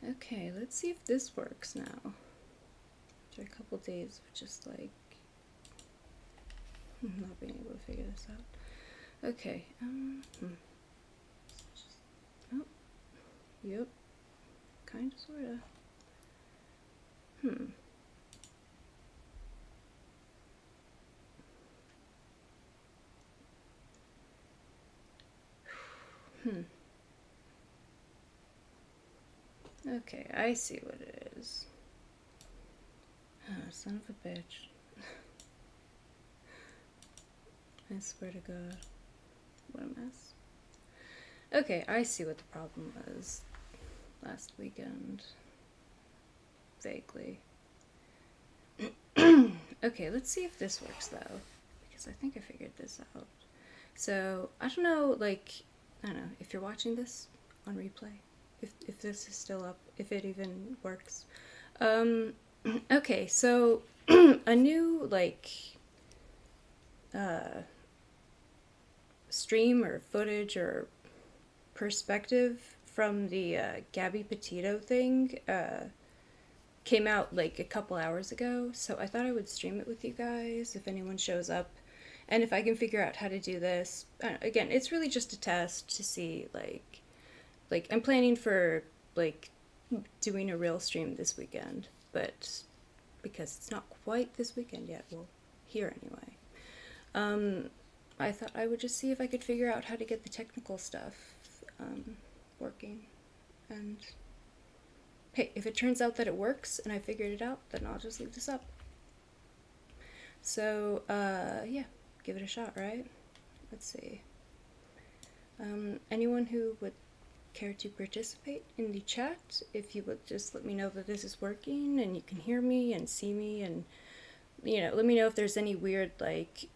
Okay, let's see if this works now. After a couple days of just like not being able to figure this out. Okay. Oh, yep. Kinda, sorta. Hmm. Hmm. Okay, I see what it is. Oh, son of a bitch. I swear to God. What a mess. Okay, I see what the problem was last weekend. Vaguely. Okay, let's see if this works though. Because I think I figured this out. So, I don't know, like, I don't know, if you're watching this on replay, if this is still up, if it even works. Um, okay, so a new, like, uh, stream or footage or perspective from the Gabby Petito thing came out like a couple hours ago, so I thought I would stream it with you guys if anyone shows up. And if I can figure out how to do this, again, it's really just a test to see like I'm planning for like doing a real stream this weekend, but because it's not quite this weekend yet, well, here anyway. Um, I thought I would just see if I could figure out how to get the technical stuff working. And hey, if it turns out that it works and I figured it out, then I'll just leave this up. So, yeah, give it a shot, right? Let's see. Anyone who would care to participate in the chat, if you would just let me know that this is working and you can hear me and see me, and let me know if there's any weird like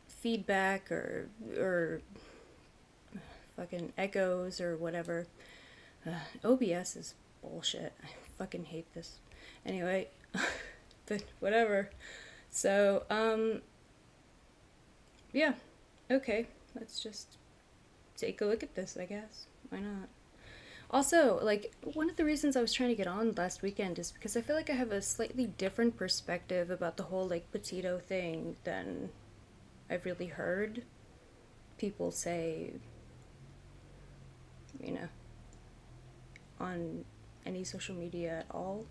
feedback or fucking echoes or whatever. OBS is bullshit. I fucking hate this. Anyway, but whatever. So, yeah. Okay, let's just take a look at this, I guess. Why not? Also, like, one of the reasons I was trying to get on last weekend is because I feel like I have a slightly different perspective about the whole, like, Petito thing than I've really heard people say, you know, on any social media at all.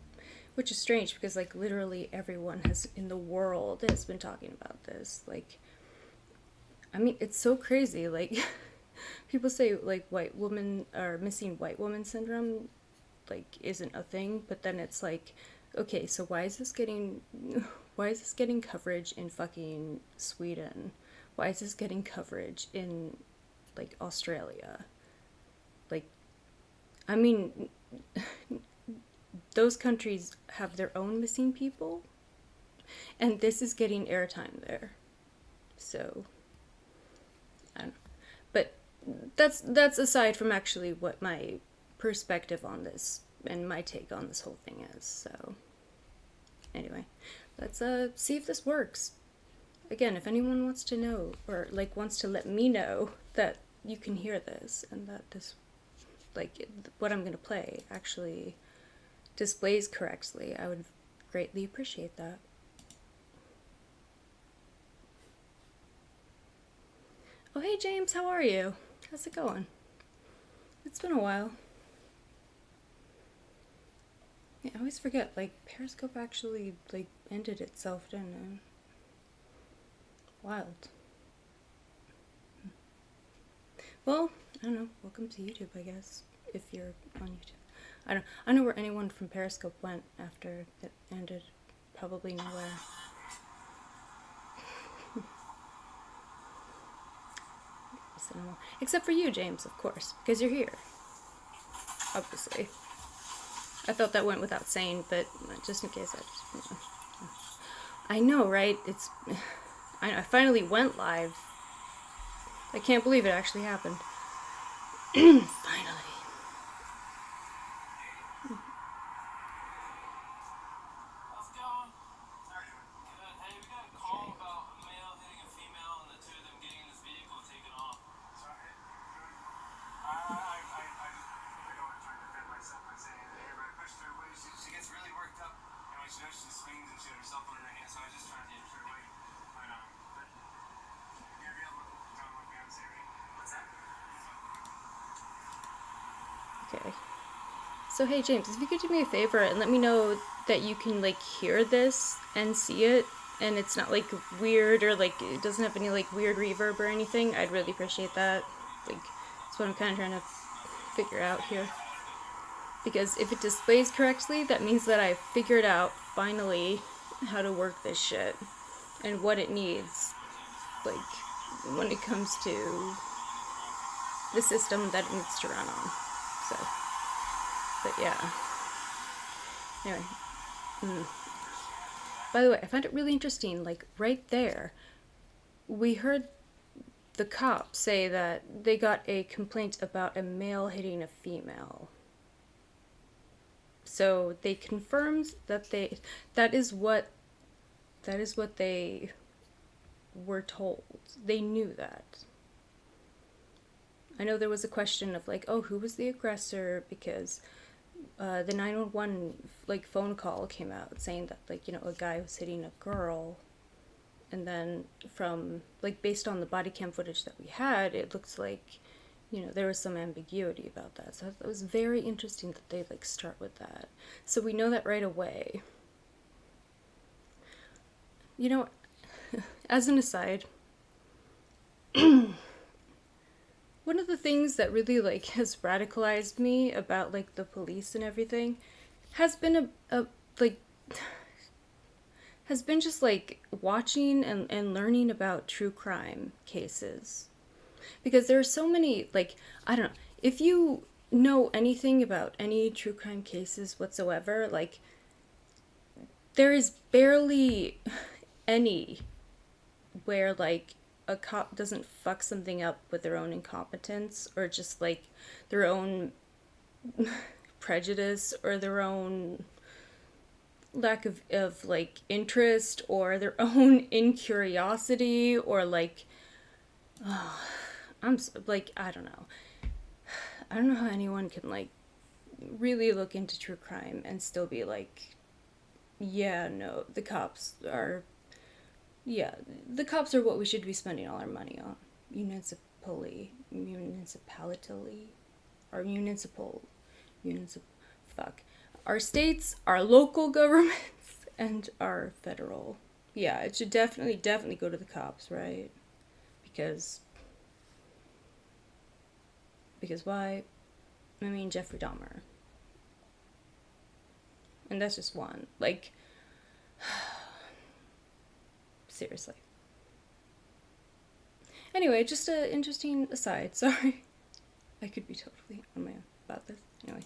Which is strange because, like, literally everyone has in the world has been talking about this. Like, I mean, it's so crazy. Like, people say, like, white woman or missing white woman syndrome, like, isn't a thing, but then it's like, okay, so why is this getting coverage in fucking Sweden? Why is this getting coverage in, like, Australia? Like, I mean, those countries have their own missing people, and this is getting airtime there. So, I don't know. But that's aside from actually what my perspective on this and my take on this whole thing is. So, anyway, let's see if this works. Again, if anyone wants to know or like wants to let me know that you can hear this and that this like what I'm going to play actually displays correctly, I would greatly appreciate that. Oh, hey James, how are you? How's it going? It's been a while. Yeah, I always forget, like, Periscope actually, like, ended itself, didn't it? Wild. Well, I don't know. Welcome to YouTube, I guess, if you're on YouTube. I don't know where anyone from Periscope went after it ended. Probably nowhere. Except for you, James, of course, because you're here. Obviously. I thought that went without saying, but just in case I know, right? I finally went live. I can't believe it actually happened. Finally. Okay. So hey James, if you could do me a favor and let me know that you can like hear this and see it and it's not like weird or like it doesn't have any like weird reverb or anything, I'd really appreciate that. Like that's what I'm kind of trying to figure out here. Because if it displays correctly, that means that I've figured out finally how to work this shit and what it needs, like when it comes to the system that it needs to run on. So, but yeah. Anyway, by the way, I found it really interesting. Like right there, we heard the cop say that they got a complaint about a male hitting a female. So they confirmed that that is what they were told. They knew that. I know there was a question of like, oh, who was the aggressor? Because the 911 like phone call came out saying that like a guy was hitting a girl, and then from like based on the body cam footage that we had, it looks like there was some ambiguity about that. So it was very interesting that they like start with that. So we know that right away. As an aside, one of the things that really like has radicalized me about like the police and everything has been a like has been just like watching and learning about true crime cases. Because there are so many, like, I don't know, if you know anything about any true crime cases whatsoever, like, there is barely any where, like, a cop doesn't fuck something up with their own incompetence or just, like, their own prejudice or their own lack of like, interest or their own incuriosity or, like, like, I don't know. I don't know how anyone can, like, really look into true crime and still be like, yeah, no, the cops are what we should be spending all our money on. Fuck. Our states, our local governments, and our federal. Yeah, it should definitely go to the cops, right? Because why? I mean, Jeffrey Dahmer. And that's just one. Like, seriously. Anyway, just an interesting aside. Sorry. I could be totally on my own about this. Anyway.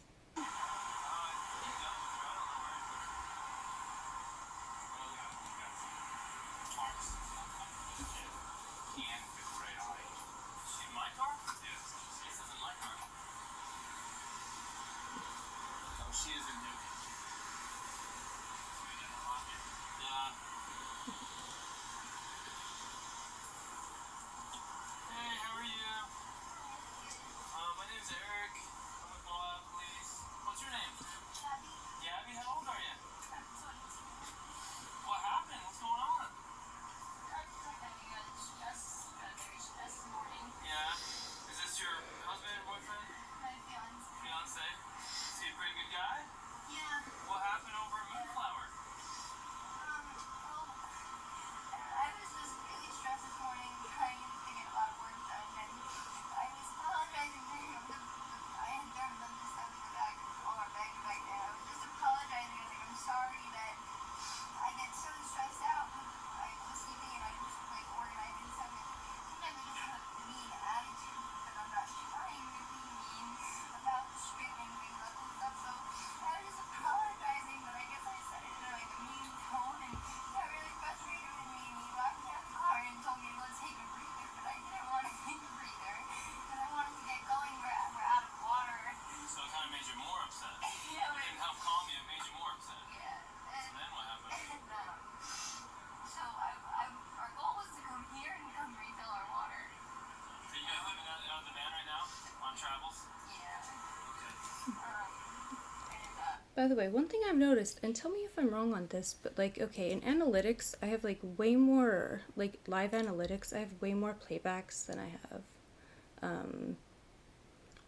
By the way, one thing I've noticed, and tell me if I'm wrong on this, but like, okay, in analytics, I have like way more, like live analytics, I have way more playbacks than I have,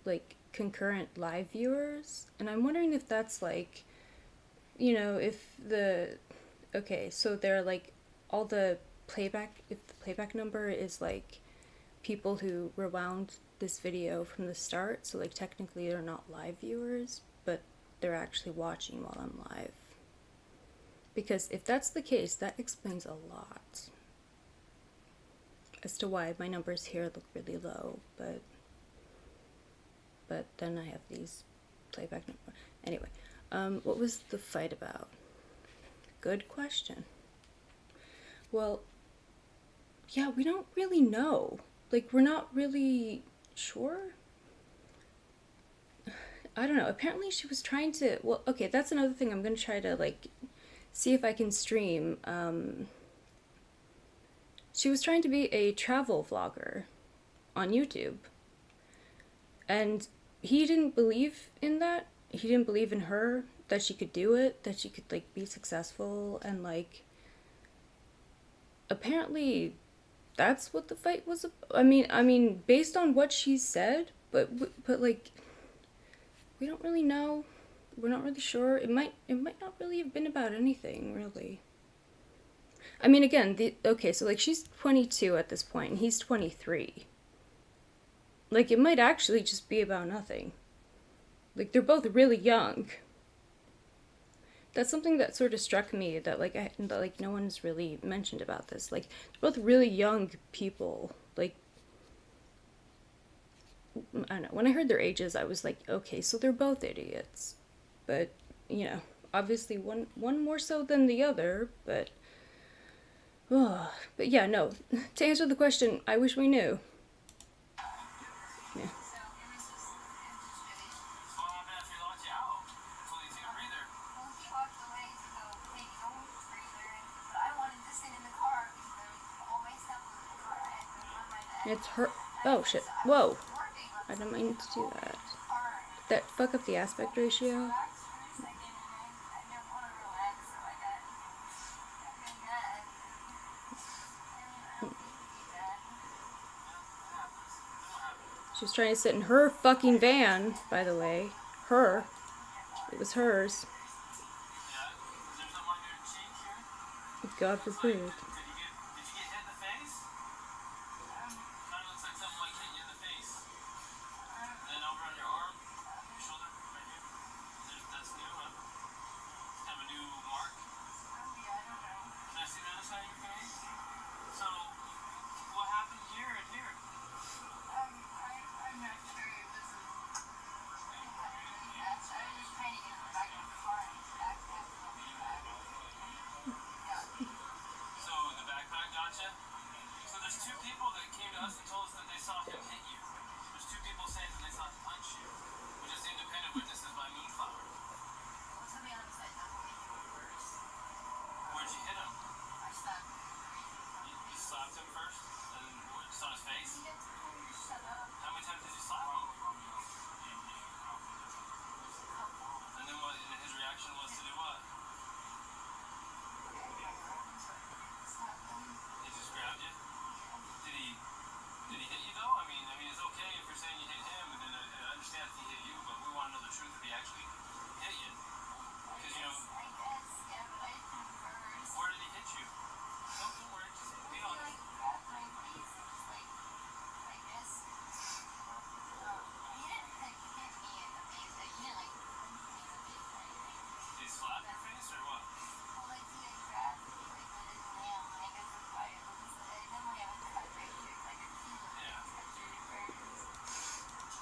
like concurrent live viewers, and I'm wondering if that's like, you know, if the, okay, so they're like all the playback, if the playback number is like people who rewound this video from the start, so like technically they're not live viewers, but they're actually watching while I'm live. Because if that's the case, that explains a lot as to why my numbers here look really low, but then I have these playback numbers. Anyway, what was the fight about? Good question. Well, yeah, we don't really know. Like, we're not really sure. I don't know. Apparently she was trying to, well, okay, that's another thing I'm gonna try to, like, see if I can stream. She was trying to be a travel vlogger on YouTube. And he didn't believe in that. He didn't believe in her, that she could do it, that she could, like, be successful, and, like, apparently that's what the fight was about. I mean, based on what she said, but like, we don't really know. We're not really sure. It might not really have been about anything, really. I mean, again, okay, so, like, she's 22 at this point, and he's 23. Like, it might actually just be about nothing. Like, they're both really young. That's something that sort of struck me, that, like, that, like, no one's really mentioned about this. Like, they're both really young people. Like, I don't know. When I heard their ages, I was like, okay, so they're both idiots. But, you know, obviously one more so than the other, but... Oh, but yeah, no. To answer the question, I wish we knew. Yeah. It's her. Oh shit. Whoa. I didn't mean to do that. Did that fuck up the aspect ratio? She was trying to sit in her fucking van, by the way. Her. It was hers. God forbid.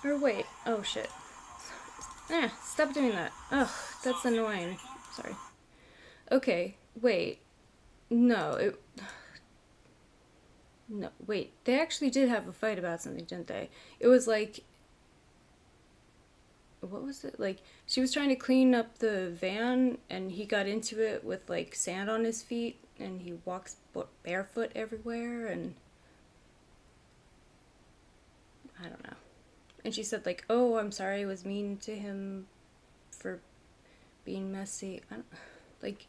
Or wait. Oh shit. Stop doing that. Ugh, that's annoying. Sorry. Okay, wait. No, no, wait. They actually did have a fight about something, didn't they? It was like... What was it? Like, she was trying to clean up the van, and he got into it with, like, sand on his feet, and he walks barefoot everywhere, and... I don't know. And she said, like, oh, I'm sorry I was mean to him for being messy. I don't... Like,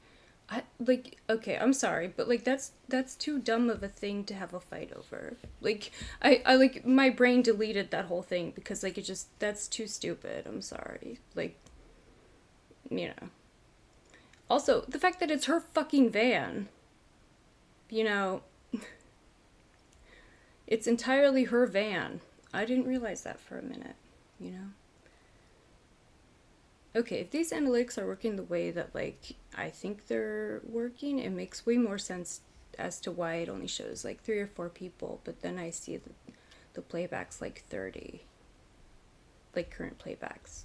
Like, okay, I'm sorry, but like that's too dumb of a thing to have a fight over. Like, I like my brain deleted that whole thing because like it just that's too stupid. I'm sorry. Like, you know. Also, the fact that it's her fucking van, you know, it's entirely her van. I didn't realize that for a minute, you know. Okay, if these analytics are working the way that like I think they're working, it makes way more sense as to why it only shows like 3 or 4 people, but then I see the playbacks like 30, like current playbacks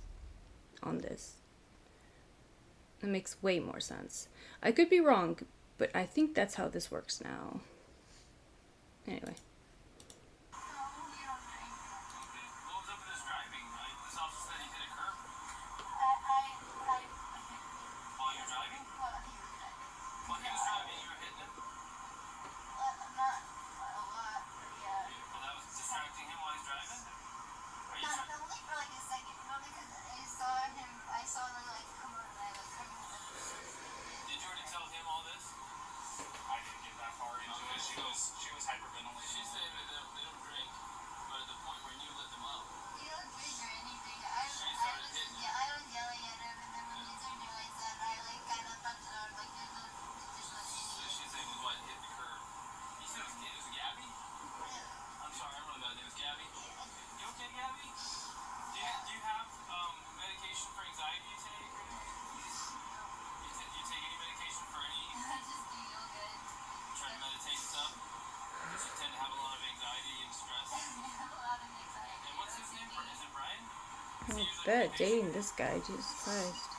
on this. It makes way more sense. I could be wrong, but I think that's how this works now. Anyway. I bet dating this guy, Jesus Christ.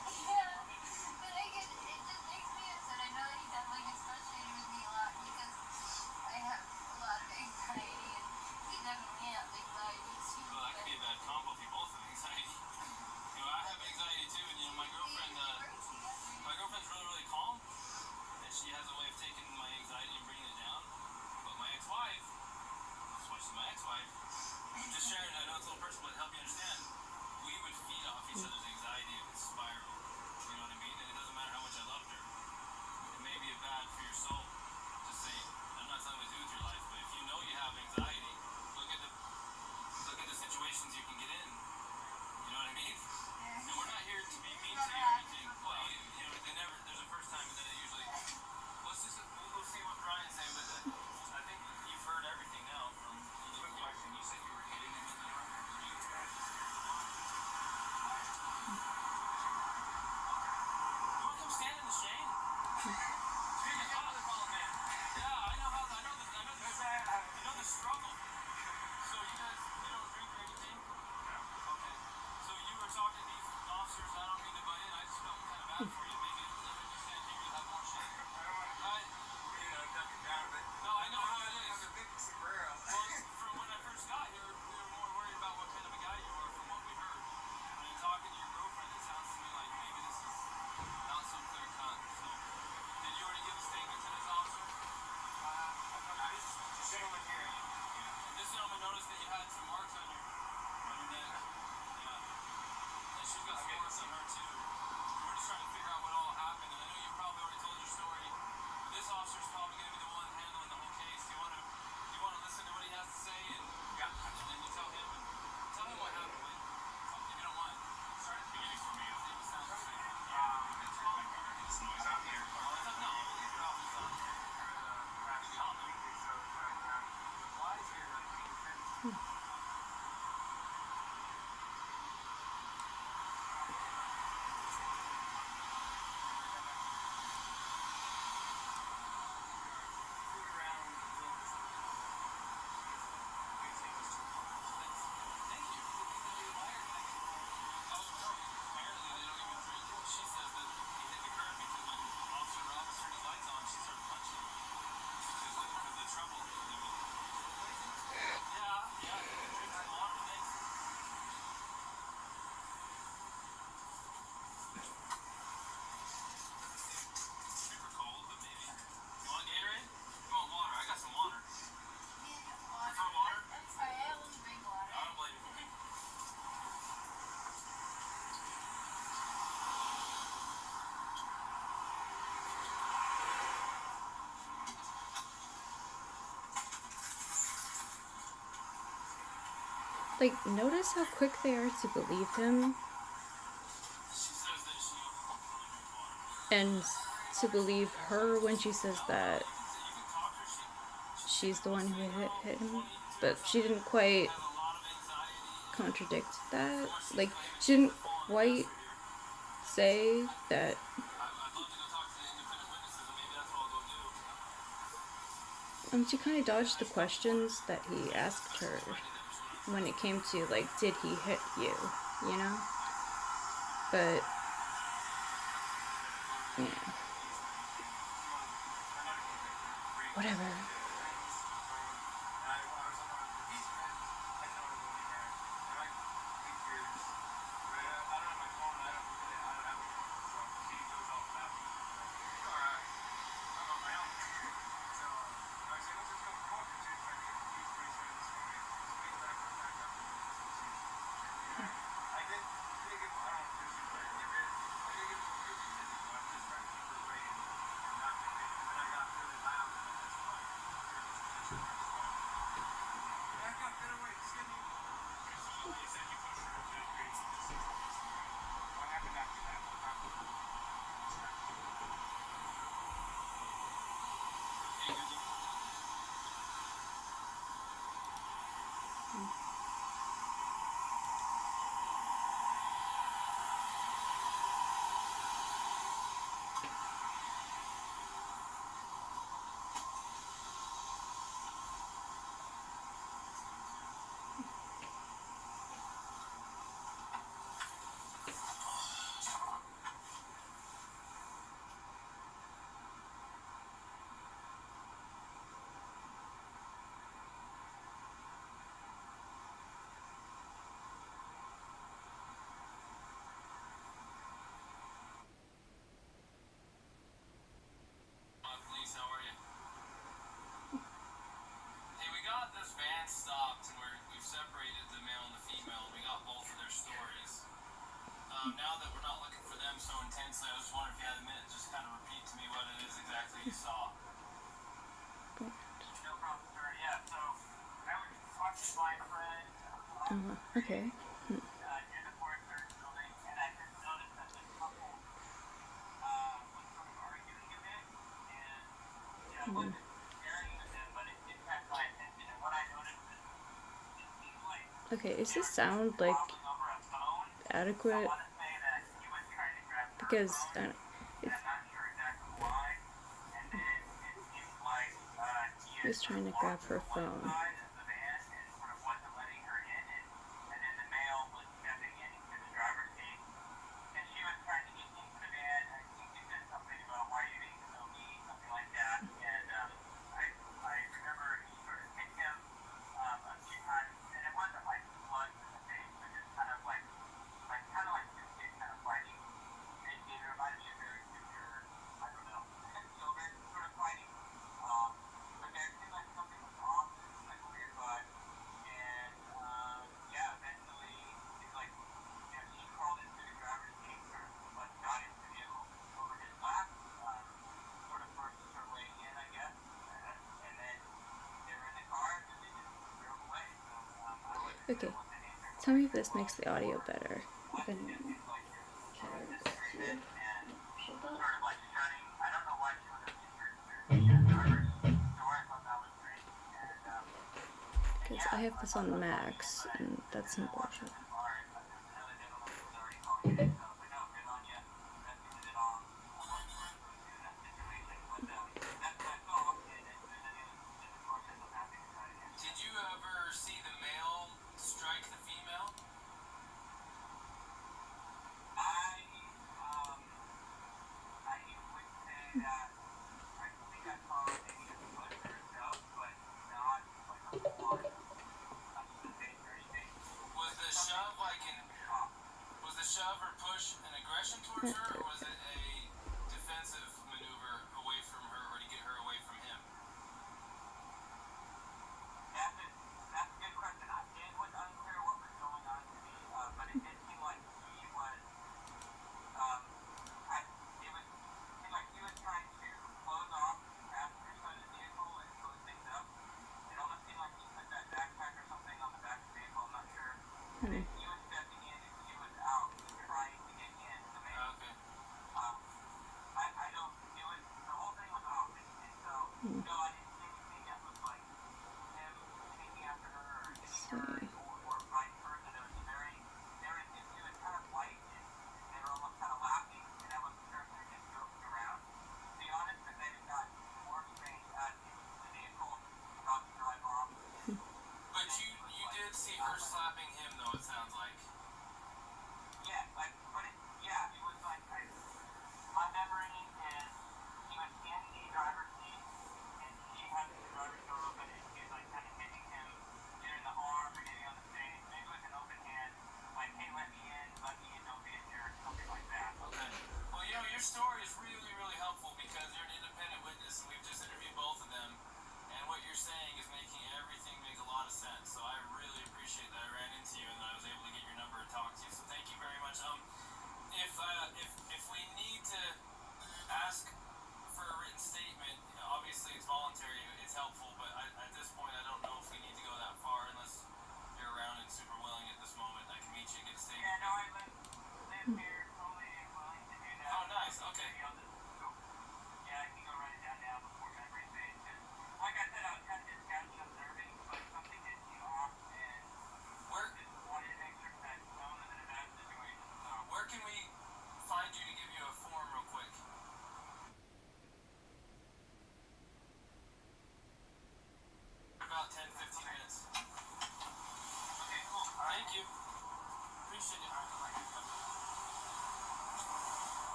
Like, notice how quick they are to believe him and to believe her when she says that she's the one who hit him. But she didn't quite contradict that. Like, she didn't quite say that. She kind of dodged the questions that he asked her when it came to, like, did he hit you? You know? But, yeah. Whatever. Now that we're not looking for them so intensely, I was just wondering if you had a minute, just kind of repeat to me what it is exactly you saw. No problem, sir. Yeah, so I was talking to my friend. Okay. Near the Forest Service building, and I just noticed that the couple was sort of arguing a bit, and I wasn't staring at them, but it did catch my attention. And what I noticed is it seemed like Okay, is this sound, like, over a phone. adequate? Because he's trying to grab her phone. Okay, tell me if this makes the audio better. If anyone cares to. Because I have this on max, and that's important. Did you ever see the male strike the female? I would say that I think I saw maybe a foot or so, but not like a whole lot up to the face or anything. Was the shove was the shove or push an aggression towards her, or was it a defensive maneuver away from her, or to get her away from him? That's a good question. It was unclear what was going on to me, but it did seem like he was, he was trying to close off the passenger side of the vehicle and close things up. It almost seemed like he put that backpack or something on the back of the vehicle. I'm not sure.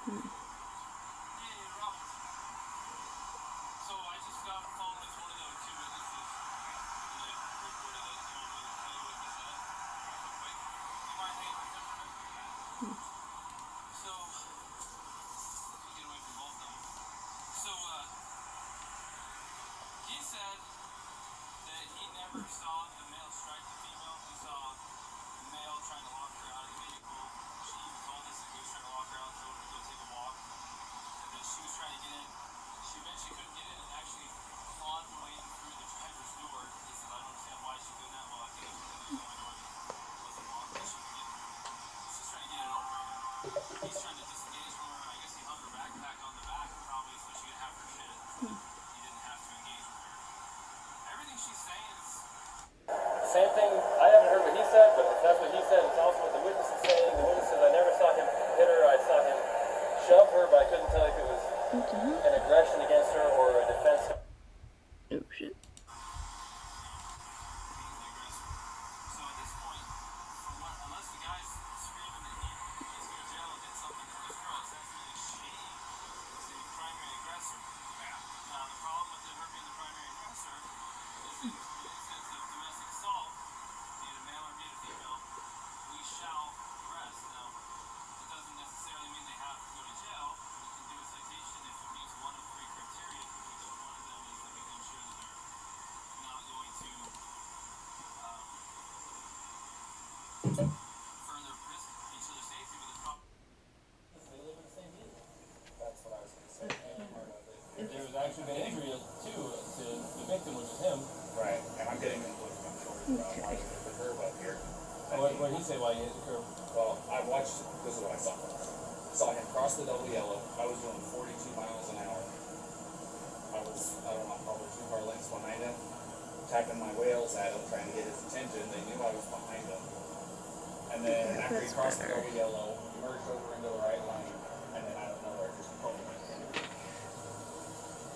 Hey, Robert. So I just got a phone with one of the two witnesses. And they reported it. You want me to tell you what they said? Real quick. Do you mind hanging with them for a minute? So, you get away from both of them. So, he said that he never saw the male strike the female. He saw the male trying to lock her out of the vehicle. She even told us that he was trying to lock her out, told her to go take a walk. And then she was trying to get in. She eventually couldn't get in and actually clawed her way in through the driver's door. He said, I don't understand why she's doing that. Well, I think it was because the only door that wasn't locked that she could get through. She's trying to get it over him. He's trying to disengage from her. I guess he hung her backpack on the back probably so she could have her shit. So he didn't have to engage with her. Everything she's saying is same thing. I haven't heard what he said, but if that's what he said, it's also what the witness is saying. The witness says, I never saw him hit her. I saw him shove her, but I couldn't tell if it was an aggression against her or a defense. Oh shit. So at this point, unless the guy's screaming that he needs to go to jail and did something to this girl, it sounds to me like she is the primary aggressor. Yeah. Now the problem with her being the primary aggressor is that in an instance of domestic assault, be it a male or be it a female, we shall arrest. Now, it doesn't necessarily mean they have to go to jail. We can do a citation if it meets one of three criteria, which one of them is that we can ensure that they're not going to further risk each other's safety with the problem. They live in the same vehicle. That's what I was going to say. There was actually an injury too to the victim, which is him. Right, and I'm getting into it from short about why he hit the curb up here. What did he say why he hit the curb? Well, I watched, this is what I saw. Saw him cross the double yellow. I was doing 42 miles an hour. I was, I don't know, probably 2 car lengths behind him, tapping my wheels at him, trying to get his attention. They knew I was behind him. And then after he crossed the double yellow, he merged over into the right lane, and then out of nowhere just pulled me.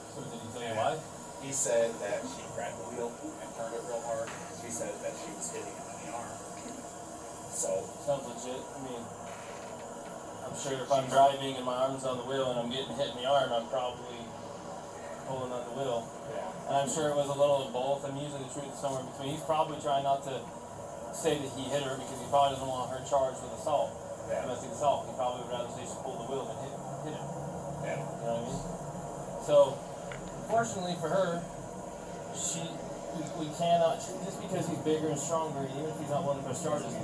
So did he tell you why? He said that she grabbed the wheel and turned it real hard. She said that she was hitting him in the arm. So, Sounds legit. I mean, I'm sure if I'm driving and my arm's on the wheel and I'm getting hit in the arm, I'm probably pulling on the wheel. yeah. And I'm sure it was a little of both. I'm usually the truth is somewhere in between. He's probably trying not to say that he hit her because he probably doesn't want her charged with assault, domestic assault. He probably would rather say she pulled the wheel than hit him. Yeah. You know what I mean? So, fortunately for her, we cannot treat, just because he's bigger and stronger, even if he's not one of those charges,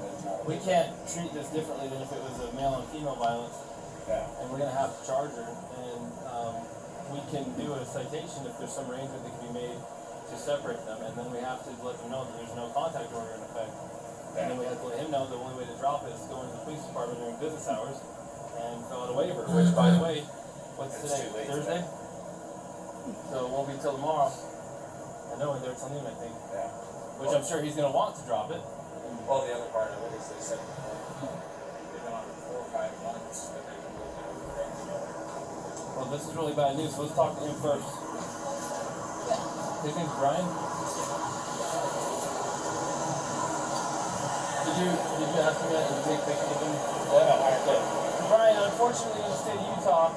we can't treat this differently than if it was a male and female violence. Yeah. And we're going to have to charge her, and we can do a citation if there's some arrangement that can be made to separate them, and then we have to let them know that there's no contact order in effect. And then we have to let him know the only way to drop it is to go into the police department during business hours and fill out a waiver, which, by the way, what's It's today? too late Thursday? So it won't be till tomorrow. I know, and they're telling him, I think. Yeah. Which I'm sure he's going to want to drop it. Well, the other part of it is they said they've been on it 4 or 5 months that they've been looking over things. Well, this is really bad news, so let's talk to him first. His name's Brian? Did you ask him that in the big picture with him? Yeah, okay. Brian, unfortunately, in the state of Utah,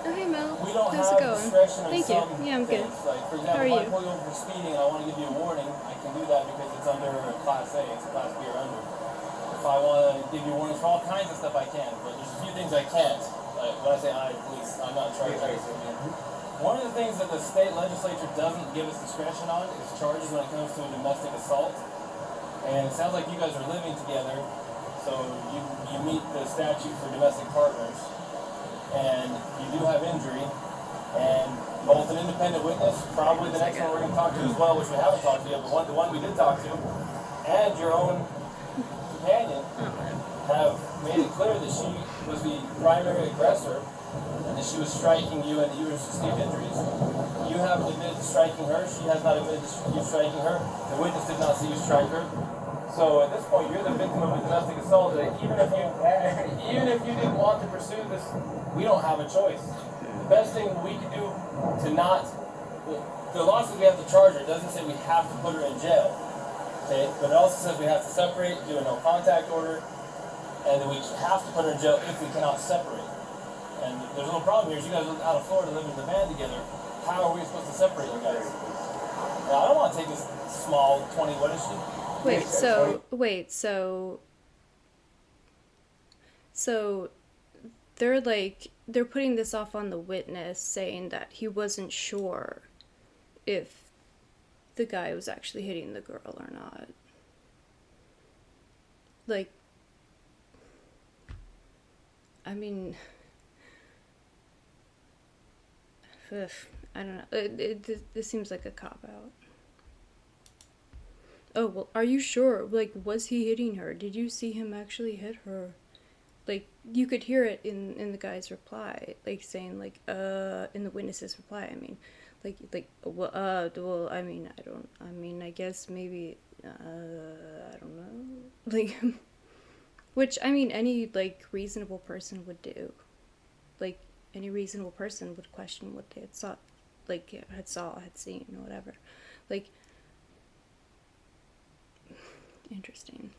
Oh, hey Mel. we don't How's have it going? discretion on Thank you. some Yeah, I'm good. things. Like, for How example, are if I you? pull you over for speeding and I want to give you a warning, I can do that because it's under a Class A, it's a Class B or under. If I want to give you warnings for all kinds of stuff, I can, but there's a few things I can't. Like, when I say I, police, I'm not in charge of it. One of the things that the state legislature doesn't give us discretion on is charges when it comes to a domestic assault. And it sounds like you guys are living together, so you meet the statute for domestic partners, and you do have injury, and both an independent witness, probably the next one we're going to talk to as well, which we haven't talked to yet, but the one we did talk to, and your own companion have made it clear that she was the primary aggressor, and that she was striking you and that you received injuries. You haven't admitted to striking her, she has not admitted to you striking her, the witness did not see you strike her. So at this point, you're the victim of a domestic assault. That even if you didn't want to pursue this, we don't have a choice. The best thing we can do to not, the law says we have to charge her. It doesn't say we have to put her in jail. Okay, but it also says we have to separate, do a no contact order, and that we have to put her in jail if we cannot separate. And there's no problem here. Is you guys live out of Florida, living in the van together. How are we supposed to separate you guys? Now, I don't want to take this small 20. What is she? So they're putting this off on the witness, saying that he wasn't sure if the guy was actually hitting the girl or not. Like, I mean, ugh, I don't know. This seems like a cop-out. Oh, well, are you sure? Like, was he hitting her? Did you see him actually hit her? Like, you could hear it in the guy's reply, like, saying, like, in the witness's reply, I mean, well, I mean, I guess maybe, I don't know, like, which, I mean, any, like, reasonable person would do. Like, any reasonable person would question what they had saw, like, had seen, or whatever. Like, interesting.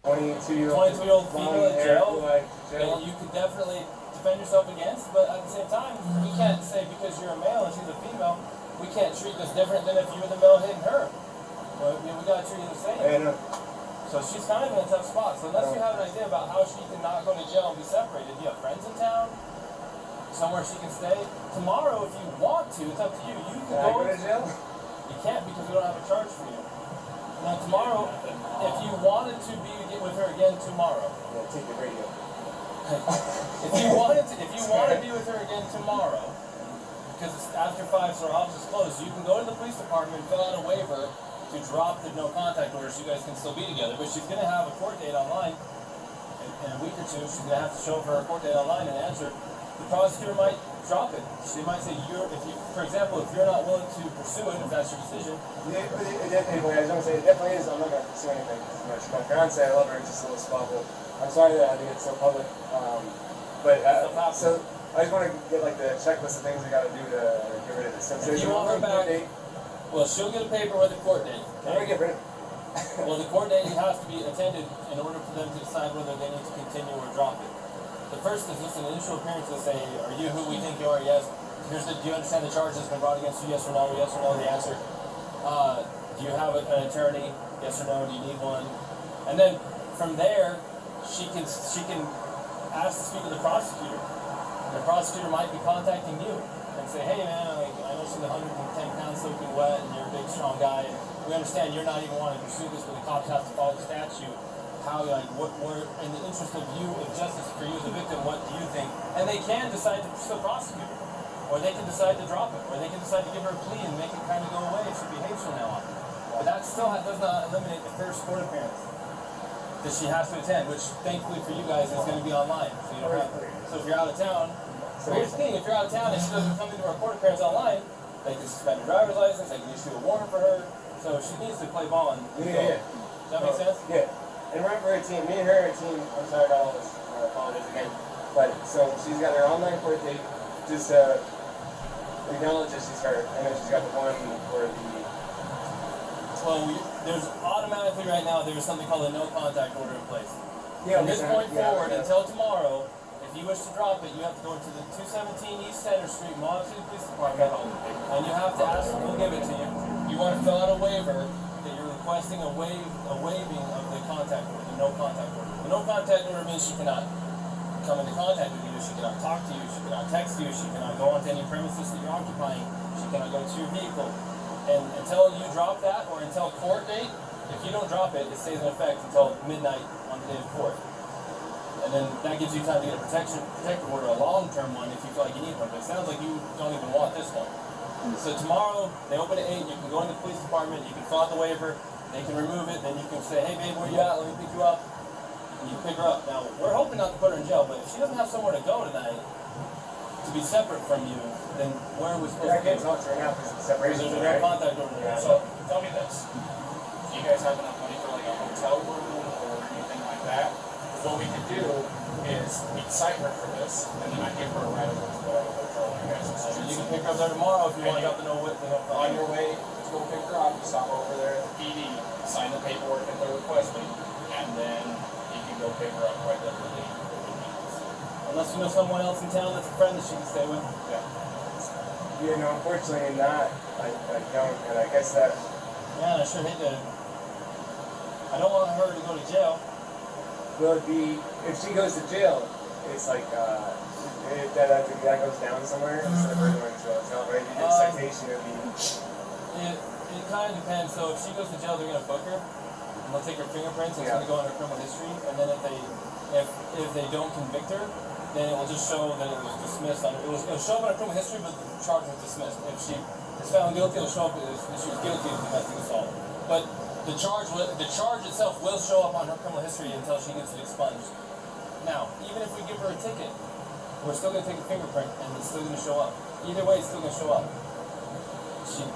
22-year-old female in jail, and you could definitely defend yourself against, but at the same time, we can't say because you're a male and she's a female, we can't treat this different than if you were the male hitting her. Well, we gotta treat you the same. So she's kind of in a tough spot. So unless you have an idea about how she can not go to jail and be separated, do you have friends in town? Somewhere she can stay? Tomorrow, if you want to, it's up to you. You can go to jail? You can't because we don't have a charge for you. Now tomorrow, if you wanted to be with her again tomorrow. Yeah, take the radio. if you want to be with her again tomorrow, because it's after 5, so our office is closed, you can go to the police department and fill out a waiver to drop the no contact order so you guys can still be together. But she's going to have a court date online in a week or two. She's going to have to show for her court date online and answer. The prosecutor might drop it. She might say, for example, if you're not willing to pursue it, if that's your decision. Yeah, anyway, I was going to say, it definitely is. I'm not going to pursue anything much. My fiance, I love her, it's just a little squabble. I'm sorry that I think it's so public. So I just want to get like the checklist of things I got to do to get rid of this. So if you want her back, well, she'll get a paper with a court date. I'm going to get rid of it. Well, the court date has to be attended in order for them to decide whether they need to continue or drop it. The first is just an initial appearance to say, are you who we think you are? Yes. Do you understand the charge that's been brought against you? Yes or no? Yes or no? The answer. Do you have an attorney? Yes or no? Do you need one? And then from there, she can ask to speak to the prosecutor. The prosecutor might be contacting you and say, hey man, I know she's 110 pounds soaking wet and you're a big strong guy, and we understand you're not even wanting to pursue this, but the cops have to follow the statute. How, like, what in the interest of you, of justice for you as a victim, what do you think? And they can decide to still prosecute her, or they can decide to drop it, or they can decide to give her a plea and make it kind of go away if she behaves from now on. But that still does not eliminate the first court appearance that she has to attend, which thankfully for you guys is going to be online, so you don't have to. So if you're out of town, here's the thing: if you're out of town and she doesn't come into her court appearance online, they can suspend her driver's license, they can issue a warrant for her. So she needs to play ball. Yeah. Does that make sense? Yeah. And we're a team. Me and her are a team. I'm sorry about all this. I apologize again. But so she's got her online court date. Just acknowledge that she's her, and then she's got the one for the. Well, there's automatically right now there's something called a no contact order in place. Yeah, from this point forward until tomorrow, if you wish to drop it, you have to go into the 217 East Center Street, Monmouth City Police Department, and you have to ask them to give it to you. You want to fill out a waiver that you're requesting a waiving of the contact order, the no contact order. The no contact order means she cannot come into contact with you, she cannot talk to you, she cannot text you, she cannot go onto any premises that you're occupying, she cannot go to your vehicle. And until you drop that, or until court date, if you don't drop it, it stays in effect until midnight on the day of court. And then that gives you time to get a protective order, a long-term one, if you feel like you need one. But it sounds like you don't even want this one. So tomorrow, they open at 8, you can go in the police department, you can fill out the waiver, they can remove it, then you can say, hey babe, where you at? Let me pick you up. And you pick her up. Now, we're hoping not to put her in jail, but if she doesn't have somewhere to go tonight, to be separate from you, then where are we supposed to go? I can't talk to her now because it's separation. There's a no contact order there. So, tell me this. Do you guys have enough money for like a hotel room or anything like that? What we could do is we'd cite her for this, and then I'd give her a ride over to the hotel. So you can pick her up there tomorrow if you want to know what. On your way, let's go pick her up. Stop over there at the PD, sign the paperwork that they're requesting, and then you can go pick her up right there. Unless you know someone else in town that's a friend that she can stay with. Yeah. You know, unfortunately not. I don't, and I guess that. Yeah, I sure hate to. I don't want her to go to jail. Will it be, if she goes to jail, it's like, that goes down somewhere instead of her going to jail. It's not right. You get a citation, it would be. It kind of depends. So if she goes to jail, they're gonna book her, and they'll take her fingerprints. It's gonna go on her criminal history, and then if they don't convict her, then it will just show that it was dismissed. It'll show up on her criminal history, but the charge was dismissed. If she is found guilty, it'll show up that she was guilty of domestic assault. But the charge itself will show up on her criminal history until she gets it expunged. Now, even if we give her a ticket, we're still gonna take a fingerprint, and it's still gonna show up. Either way, it's still gonna show up.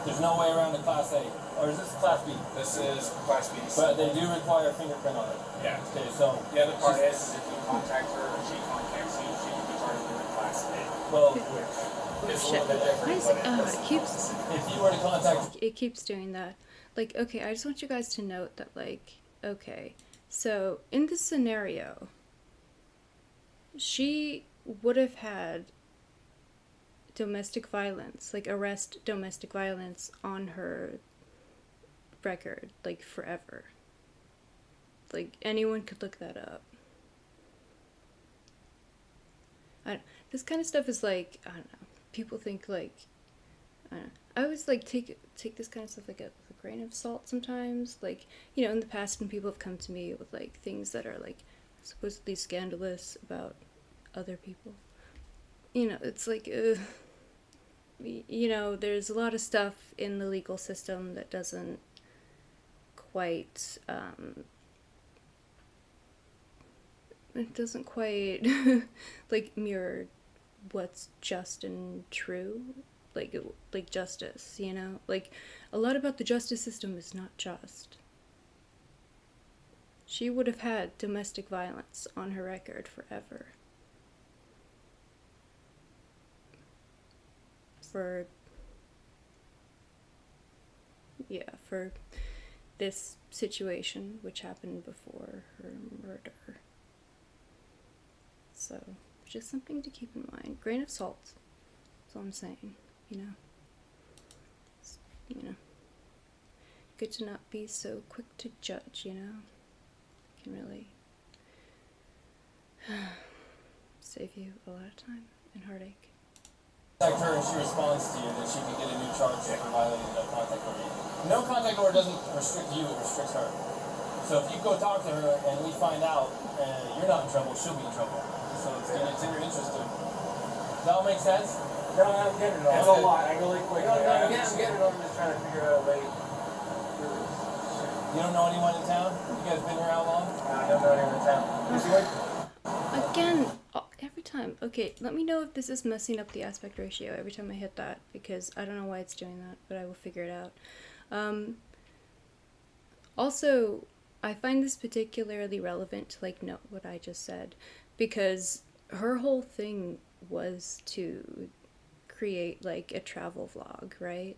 There's no way around the Class A. Or is this Class B? This is Class B. But they do require a fingerprint on it. Yeah. Okay, so. The other part is if you contact her or she contacts you, she can be charged with a Class A. Well, Which is a Shit. little bit different, but It keeps if you were to contact. it keeps doing that. Like, okay, I just want you guys to note that, like, okay, so in this scenario, she would have had domestic violence, like arrest domestic violence on her record, like forever. Like, anyone could look that up. This kind of stuff is like, I don't know, people think like, I don't know, I always like take this kind of stuff like with a grain of salt sometimes. Like, you know, in the past when people have come to me with like things that are like supposedly scandalous about other people, you know, it's like, you know, there's a lot of stuff in the legal system that doesn't quite, it doesn't quite like mirror what's just and true, like justice, you know, like a lot about the justice system is not just. She would have had domestic violence on her record forever. For this situation, which happened before her murder. So, just something to keep in mind. Grain of salt. That's all I'm saying, you know. You know. Good to not be so quick to judge, you know. Can really save you a lot of time and heartache. Contact her and she responds to you, then she can get a new charge for violating the no contact order. No contact order doesn't restrict you, it restricts her. So if you go talk to her and we find out you're not in trouble, she'll be in trouble. So it's in your interest to. Does that all make sense? No, I'm getting it all. It's a lot. I really quick. No, I'm getting it all. I'm just trying to figure out a way. You don't know anyone in town? You guys been here how long? I don't know anyone in town. Again, every time. Okay, let me know if this is messing up the aspect ratio every time I hit that, because I don't know why it's doing that, but I will figure it out. Also, I find this particularly relevant to like note what I just said, because her whole thing was to create like a travel vlog, right?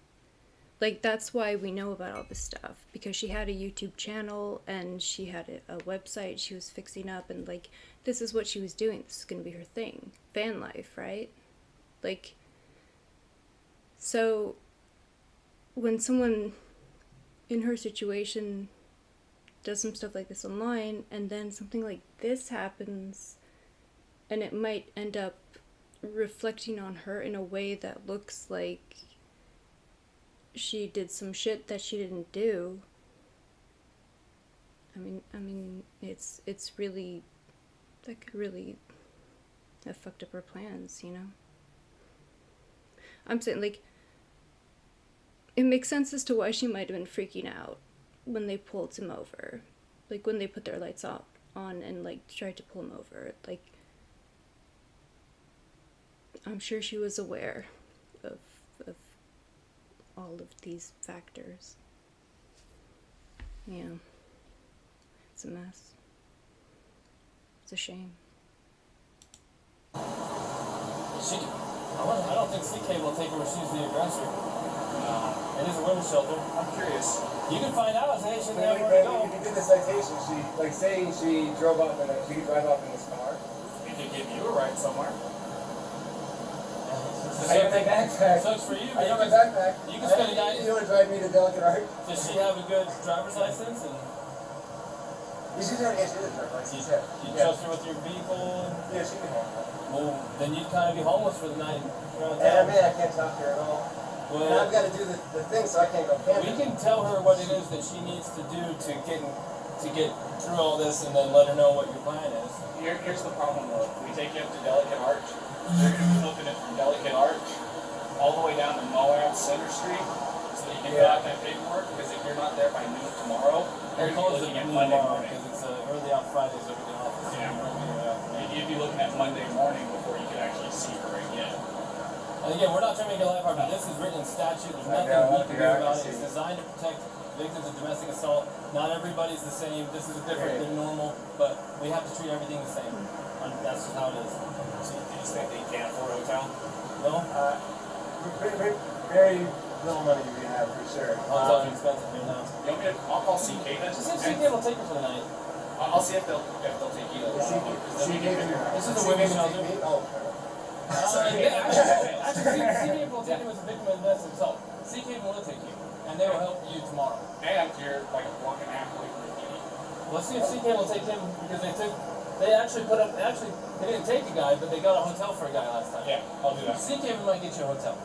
Like, that's why we know about all this stuff, because she had a YouTube channel and she had a website she was fixing up, and like, this is what she was doing. This is gonna be her thing. Van life, right? Like, so when someone in her situation does some stuff like this online, and then something like this happens, and it might end up reflecting on her in a way that looks like she did some shit that she didn't do. I mean, it's really, that could really have fucked up her plans, you know? I'm saying, like, it makes sense as to why she might have been freaking out when they pulled him over. Like, when they put their lights on and, like, tried to pull him over. Like, I'm sure she was aware of all of these factors. Yeah. It's a mess. It's a shame. I don't think CK will take her if she's the aggressor. It is a women's shelter. I'm curious. You can find out. Say she But didn't have where to if go. you did the citation, she, like, saying she drove off she could drive off in this car. You could give you a ride somewhere. I got my backpack. Sucks for you. I got my backpack. You can spend a night. You want to drive me to Delicate Art? Does she have a good driver's license? And You should have a driver's license. you trust her with your vehicle? Yeah, she can have Well, then you'd kind of be homeless for the night around And I town. mean, I can't talk to her at all. And Well, I've got to do the thing, so I can't go we camping. can tell her what it is that she needs to do to get through all this, and then let her know what your plan is. Here's the problem though. If we take you up to Delicate Arch, you're going to be looking at from Delicate Arch all the way down to Moab Center Street so that you can fill out that paperwork, because if you're not there by noon tomorrow, They're you're going to be closed looking at at noon Monday tomorrow morning. because it's early on Fridays over the office. Yeah. You'd be looking at Monday morning before you could actually see her again. And again, we're not trying to make it life hard, but this is written in statute. There's nothing we can do about it. It's designed to protect victims of domestic assault. Not everybody's the same. This is different than normal, but we have to treat everything the same. And that's just how it is. So you just think that you can't afford a hotel? No? Very little money we have, for sure. Hotels are expensive here now. You want me to, I'll call CK then. Just see if CK will take you for the night. I'll see if they'll take you. This is a women's shelter. Oh. Actually, CK will take him as a victim of domestic assault. CK will take you, and they will help you tomorrow. And you're like a block and a half away from the PD. Let's see if CK will take him, because they actually they didn't take a guy, but they got a hotel for a guy last time. Yeah, I'll do that. CK might get you a hotel.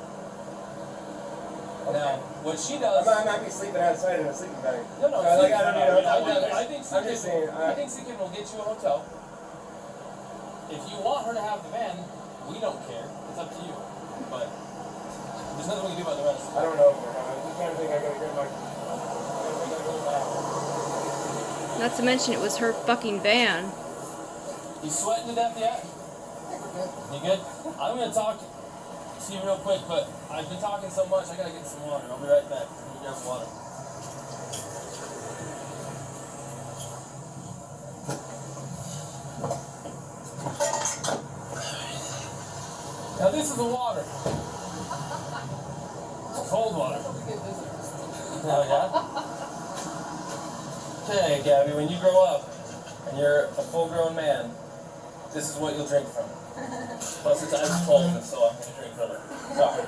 Now, what she does. I might be sleeping outside in a sleeping bag. No, no. I don't need a hotel. I think I'm just saying. I think CK will get you a hotel. If you want her to have the van, we don't care. It's up to you. But there's nothing we can do about the rest. I don't know. I'm trying to think. I gotta get my. Not to mention it was her fucking van. You sweating to death yet? You good? I'm gonna talk to you real quick, but I've been talking so much. I gotta get some water. I'll be right back. Let me grab some water. Now this is the water. It's cold water. Oh yeah? Okay, Gabby, when you grow up and you're a full-grown man, this is what you'll drink from. Plus it's ice cold, and so I'm gonna drink from it. Sorry.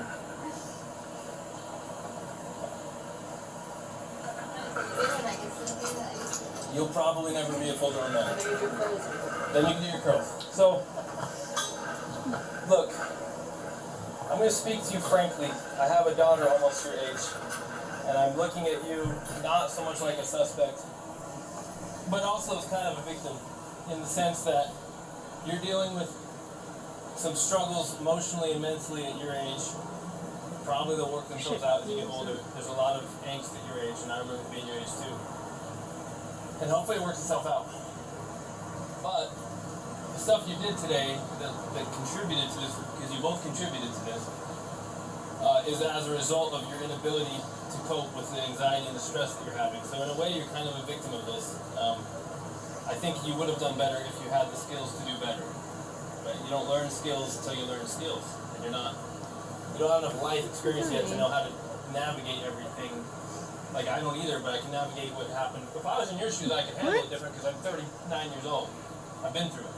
You'll probably never be a full-grown man. Then you can do your curls. So, look, I'm going to speak to you frankly. I have a daughter almost your age, and I'm looking at you not so much like a suspect, but also as kind of a victim, in the sense that you're dealing with some struggles emotionally and mentally at your age. Probably they'll work themselves out as you get older. There's a lot of angst at your age, and I remember being your age too. And hopefully it works itself out. But the stuff you did today that contributed to this, because you both contributed to this, is as a result of your inability to cope with the anxiety and the stress that you're having. So in a way, you're kind of a victim of this. I think you would have done better if you had the skills to do better. Right? You don't learn skills until you learn skills, and you don't have enough life experience yet to know how to navigate everything. Like, I don't either, but I can navigate what happened. If I was in your shoes, I could handle it different because I'm 39 years old. I've been through it.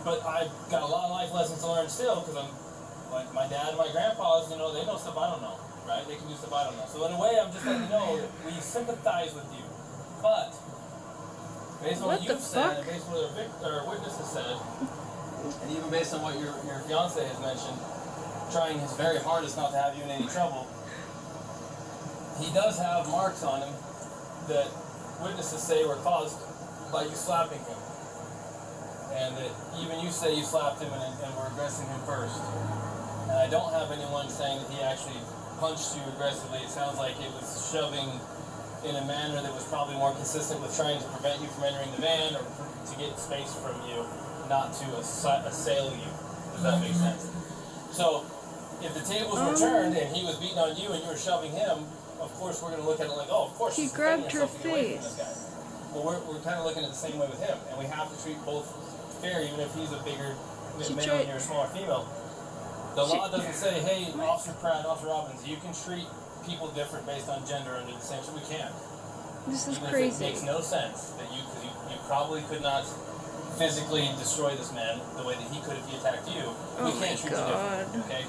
But I've got a lot of life lessons to learn still because I'm, like, my dad and my grandpas, they know stuff I don't know, right? They can do stuff I don't know. So in a way, I'm just letting you know that we sympathize with you. But, based on what you've said, and based on what our witness has said, and even based on what your fiance has mentioned, trying his very hardest not to have you in any trouble, he does have marks on him that witnesses say were caused by you slapping him. And that even you say you slapped him and were aggressing him first. And I don't have anyone saying that he actually punched you aggressively. It sounds like it was shoving in a manner that was probably more consistent with trying to prevent you from entering the van or to get space from you, not to assail you. Does that make sense? So, if the tables were turned and he was beating on you and you were shoving him, of course we're going to look at it like, oh, of course He she's grabbed defending her herself to get away from face. this guy. Well, we're kind of looking at the same way with him, and we have to treat both fair, even if he's a bigger male and you're a smaller female. The law doesn't say, hey, Officer Pratt, Officer Robbins, you can treat people different based on gender under the same. So we can't. This is Even if crazy. it makes no sense that you probably could not physically destroy this man the way that he could if he attacked you. Oh We my can't treat you God. differently, okay?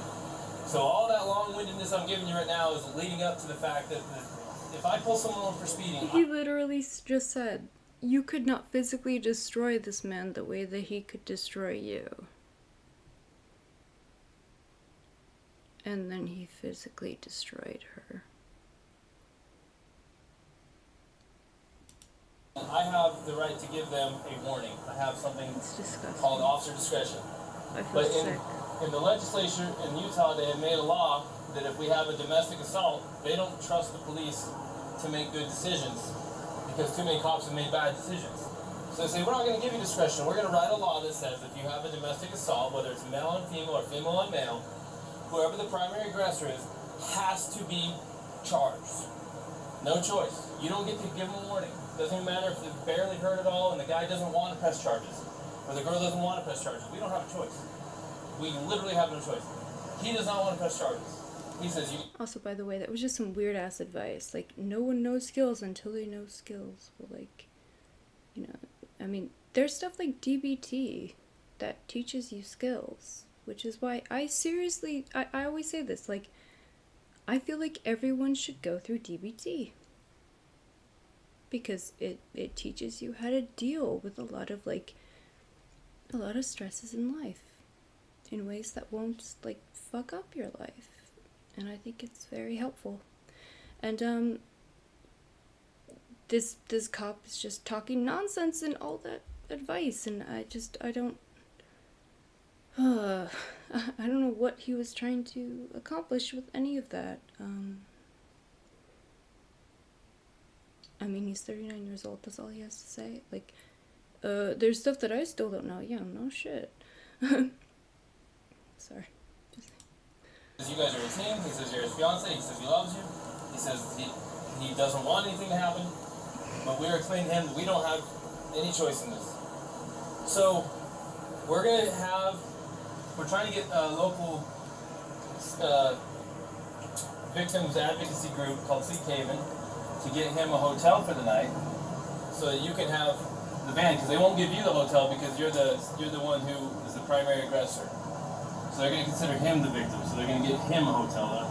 So all that long-windedness I'm giving you right now is leading up to the fact that if I pull someone over for speeding, He literally just said, you could not physically destroy this man the way that he could destroy you. And then he physically destroyed her. I have the right to give them a warning. I have something It's disgusting. called officer discretion. I feel But sick. in the legislature in Utah, they have made a law that if we have a domestic assault, they don't trust the police to make good decisions because too many cops have made bad decisions. So they say, we're not going to give you discretion. We're going to write a law that says if you have a domestic assault, whether it's male on female or female on male, whoever the primary aggressor is has to be charged. No choice. You don't get to give them a warning. Doesn't even matter if they've barely heard it all and the guy doesn't want to press charges or the girl doesn't want to press charges. We don't have a choice. We literally have no choice. He does not want to press charges. He says you. Also, by the way, that was just some weird ass advice. Like, no one knows skills until they know skills. Well, like, you know, I mean, there's stuff like DBT that teaches you skills, which is why I seriously, I always say this, like, I feel like everyone should go through DBT. Because it teaches you how to deal with a lot of stresses in life in ways that won't, like, fuck up your life. And I think it's very helpful. And, this cop is just talking nonsense and all that advice, and I don't I don't know what he was trying to accomplish with any of that. I mean, he's 39 years old, that's all he has to say. Like, there's stuff that I still don't know. Yeah, no shit. Sorry. You guys are his team. He says you're his fiance. He says he loves you. He says he doesn't want anything to happen. But we're explaining to him that we don't have any choice in this. So we're trying to get a local victims advocacy group called Sea Haven to get him a hotel for the night, so that you can have the van, because they won't give you the hotel because you're the one who is the primary aggressor. So they're going to consider him the victim, so they're going to get him a hotel there.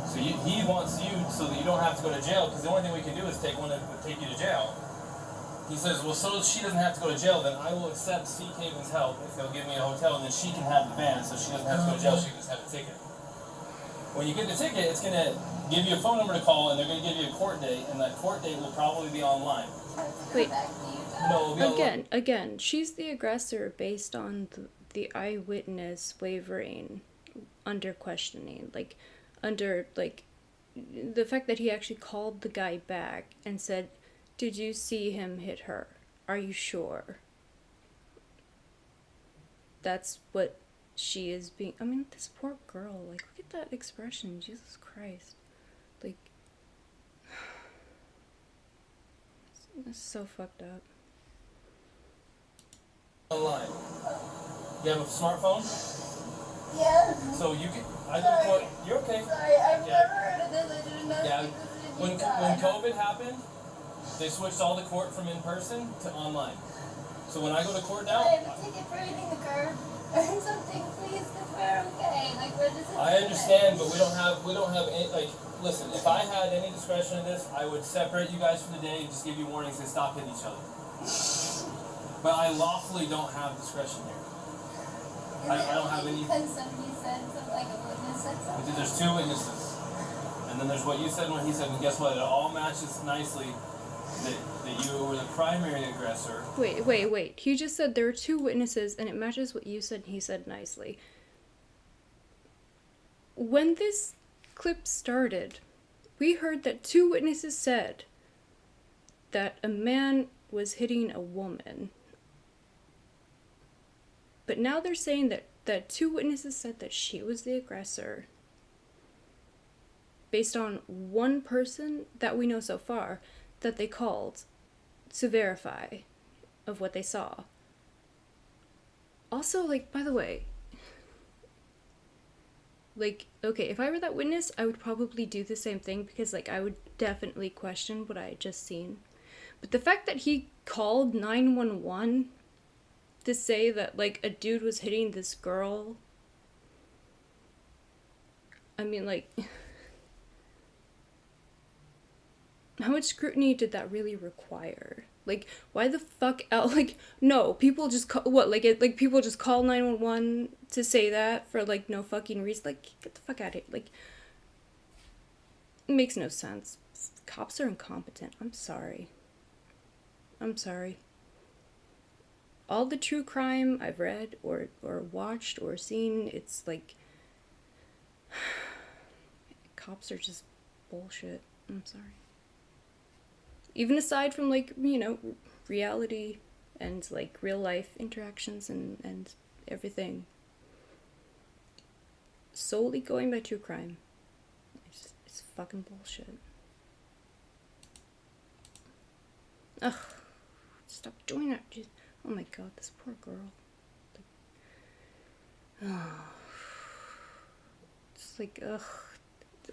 So he wants you so that you don't have to go to jail, because the only thing we can do is take one that would take you to jail. He says, well, so she doesn't have to go to jail, then I will accept Sea Haven's help if they'll give me a hotel, and then she can have the van, so she doesn't have to go to jail, she can just have a ticket. When you get the ticket, it's going to give you a phone number to call, and they're going to give you a court date, and that court date will probably be online. Wait. No, it'll be Again, she's the aggressor based on the eyewitness wavering under questioning. Like, under, like, the fact that he actually called the guy back and said, did you see him hit her? Are you sure? That's what she is being... I mean, this poor girl, like, look at that expression, Jesus Christ. Like, it's so fucked up. online. You have a smartphone? Yeah. So you can... I go to court... You're okay. Sorry, I've Yeah. never heard of this. I didn't know Yeah, because it when didn't COVID happened, they switched all the court from in person to online. So when I go to court now, I have a ticket for hitting the curb or something, please, because we're okay. Like, we're just. I understand, but we don't have any, like, listen, if I had any discretion in this, I would separate you guys for the day and just give you warnings and stop hitting each other. But I lawfully don't have discretion here. I don't have any. Because somebody said something, like a witness said something. There's two witnesses. And then there's what you said and what he said, and guess what? It all matches nicely that you were the primary aggressor. Wait. He just said there are two witnesses, and it matches what you said and he said nicely. When this clip started, we heard that two witnesses said that a man was hitting a woman. But now they're saying that two witnesses said that she was the aggressor. Based on one person that we know so far that they called to verify of what they saw. Also, like, by the way, like, okay, if I were that witness, I would probably do the same thing because, like, I would definitely question what I had just seen. But the fact that he called 911, to say that, like, a dude was hitting this girl. I mean, like, how much scrutiny did that really require? Like, why the fuck out? Like, no, people just call, what, like, people just call 911 to say that for, like, no fucking reason. Like, get the fuck out of here. Like, it makes no sense. Cops are incompetent. I'm sorry. I'm sorry. All the true crime I've read or watched or seen, it's like, cops are just bullshit. I'm sorry. Even aside from, like, you know, reality and, like, real life interactions and everything. Solely going by true crime. It's fucking bullshit. Ugh. Stop doing that. Just, oh my god, this poor girl. It's like, ugh.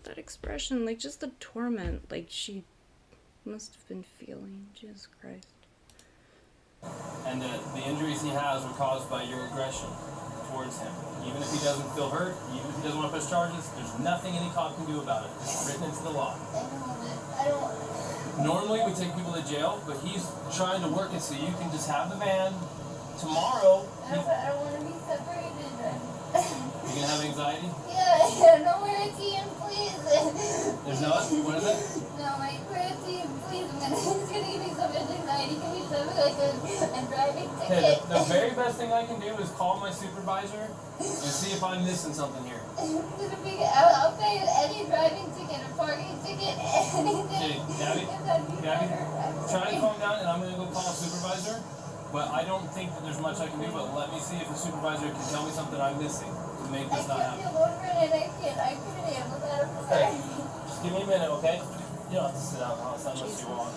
That expression, like, just the torment, like, she must have been feeling. Jesus Christ. And the injuries he has were caused by your aggression towards him. Even if he doesn't feel hurt, even if he doesn't want to press charges, there's nothing any cop can do about it. It's written into the law. I don't want it. Normally we take people to jail, but he's trying to work it so you can just have the van. Tomorrow, I don't want to be separated. you gonna have anxiety? Yeah, no more team, please. There's not? What is it? No, my prayer team, please. It's gonna give me so much anxiety. Can we send me like a driving Okay, ticket? the very best thing I can do is call my supervisor and see if I'm missing something here. I'll pay any driving ticket, a parking ticket, anything. Okay, Gabby, try to calm down and I'm gonna go call a supervisor. But I don't think that there's much I can do, but let me see if a supervisor can tell me something I'm missing to make I this not can't happen. feel over it and I couldn't handle that. I'm sorry. Just give me a minute, okay? You don't have to sit down unless you want.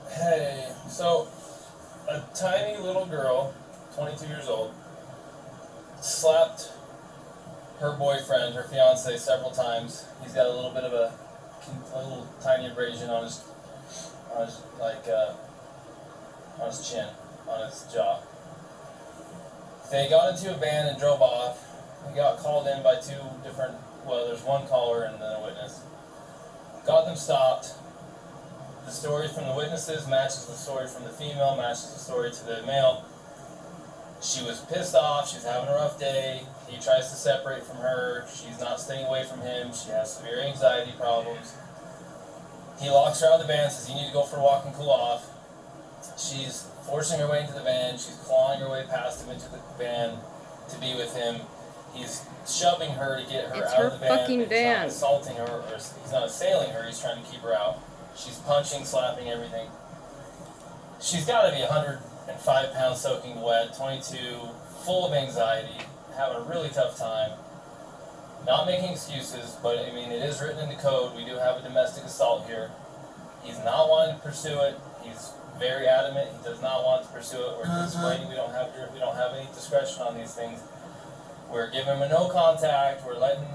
Hey, so a tiny little girl, 22 years old, slapped her boyfriend, her fiance, several times. He's got a little bit of a little tiny abrasion on his on his chin, on his jaw. They got into a van and drove off. He got called in by two different, well, there's one caller and then a witness. Got them stopped. The story from the witnesses matches the story from the female, matches the story to the male. She was pissed off, she's having a rough day, he tries to separate from her, she's not staying away from him, she has severe anxiety problems. He locks her out of the van, says you need to go for a walk and cool off. She's forcing her way into the van, she's clawing her way past him into the van to be with him. He's shoving her to get her It's out her of the van. fucking He's van. not assaulting her, or he's not assailing her, he's trying to keep her out. She's punching, slapping, everything. She's got to be 105 pounds soaking wet, 22, full of anxiety, having a really tough time. Not making excuses, but I mean, it is written in the code. We do have a domestic assault here. He's not wanting to pursue it. He's very adamant. He does not want to pursue it. We're explaining we don't have any discretion on these things. We're giving him a no contact. We're letting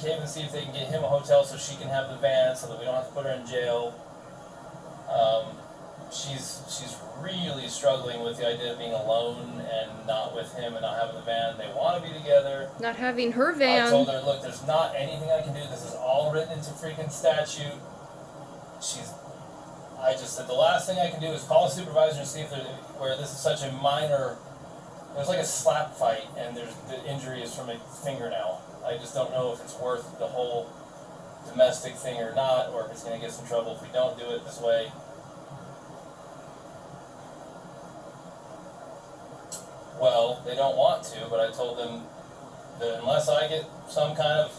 Cave and see if they can get him a hotel so she can have the van, so that we don't have to put her in jail. She's really struggling with the idea of being alone and not with him and not having the van. They want to be together. Not having her I van. told her, look, there's not anything I can do. This is all written into freaking statute. I just said the last thing I can do is call a supervisor and see if where this is such a minor. There's like a slap fight, and the injury is from a fingernail. I just don't know if it's worth the whole domestic thing or not, or if it's going to get us in trouble if we don't do it this way. Well, they don't want to, but I told them that unless I get some kind of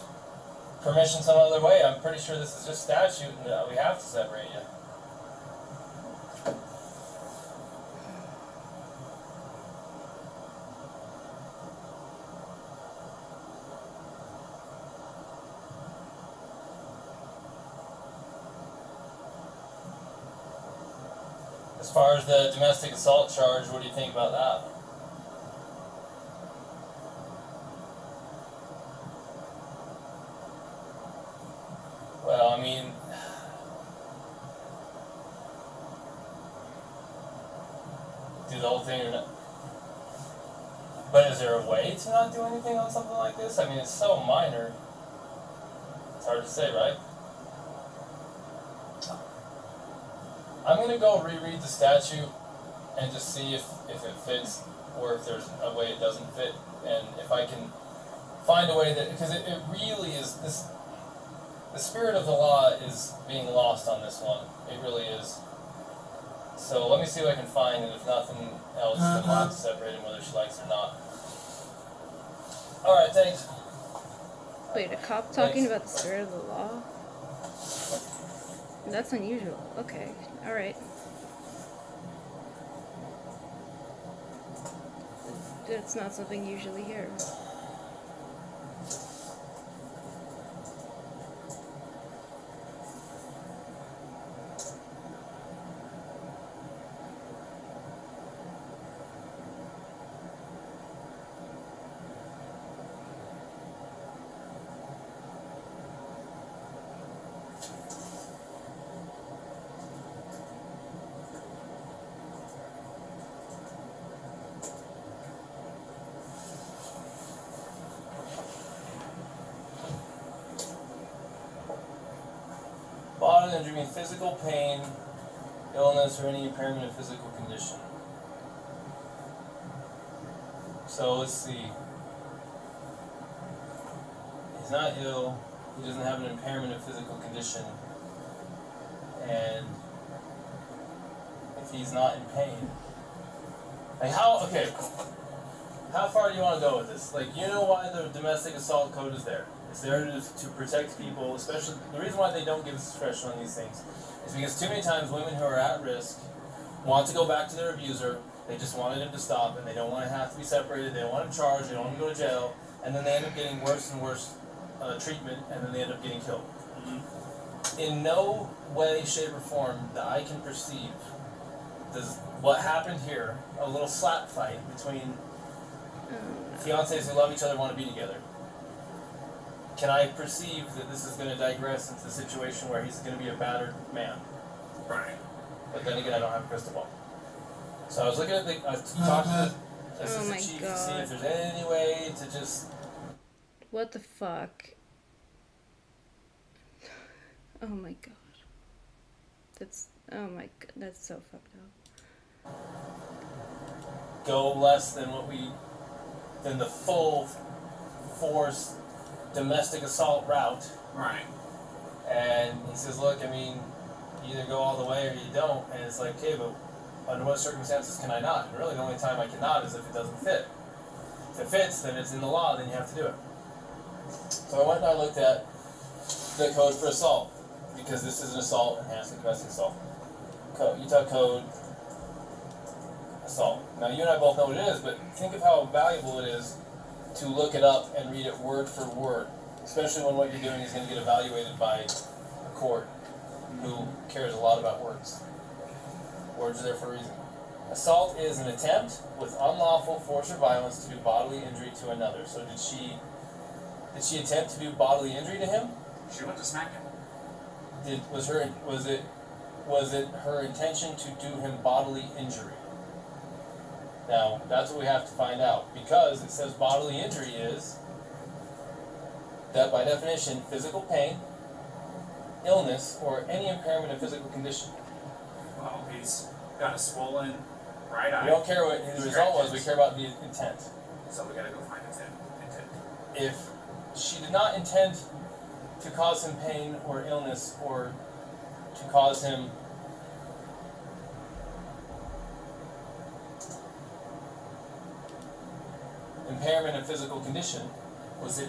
permission some other way, I'm pretty sure this is just statute and we have to separate you. As far as the domestic assault charge, what do you think about that? Well, I mean, do the whole thing or not? But is there a way to not do anything on something like this? I mean, it's so minor. It's hard to say, right? I'm going to go reread the statute and just see if it fits or if there's a way it doesn't fit. And if I can find a way that, because it really is, the spirit of the law is being lost on this one. It really is. So let me see what I can find, and if nothing else, then we'll have to separate him whether she likes it or not. Alright, thanks. Wait, a cop talking about the spirit of the law? That's unusual. Okay, alright. That's not something you usually hear. Bodily injury means physical pain, illness, or any impairment of physical condition. So let's see. He's not ill. He doesn't have an impairment of physical condition. And if he's not in pain. Like okay. How far do you want to go with this? Like, you know why the domestic assault code is there? It's there to protect people, especially, the reason why they don't give us discretion on these things is because too many times women who are at risk want to go back to their abuser, they just wanted him to stop, and they don't want to have to be separated, they don't want him charged, they don't want him to go to jail, and then they end up getting worse and worse treatment, and then they end up getting killed. Mm-hmm. In no way, shape, or form that I can perceive does what happened here, a little slap fight between fiancés who love each other and want to be together, can I perceive that this is going to digress into a situation where he's going to be a battered man? Right. But then again, I don't have a crystal ball. So I was looking at I was talking to the assistant chief to see if there's any way to just... What the fuck? Oh my god. Oh my god, that's so fucked up. Go less than than the full force domestic assault route. Right. And he says, look, I mean, you either go all the way or you don't. And it's like, okay, but under what circumstances can I not? And really the only time I cannot is if it doesn't fit. If it fits, then it's in the law, then you have to do it. So I went and I looked at the code for assault, because this is an assault, enhanced domestic assault. Utah Code, assault. Now you and I both know what it is, but think of how valuable it is to look it up and read it word for word, especially when what you're doing is going to get evaluated by a court who cares a lot about words. Words are there for a reason. Assault is an attempt with unlawful force or violence to do bodily injury to another. So did she attempt to do bodily injury to him? She went to smack him. Was it her intention to do him bodily injury? Now, that's what we have to find out, because it says bodily injury is that, by definition, physical pain, illness, or any impairment of physical condition. Well, he's got a swollen right eye. We don't care what the result was, we care about the intent. So we gotta go find intent. If she did not intend to cause him pain or illness or to cause him impairment of physical condition? Was it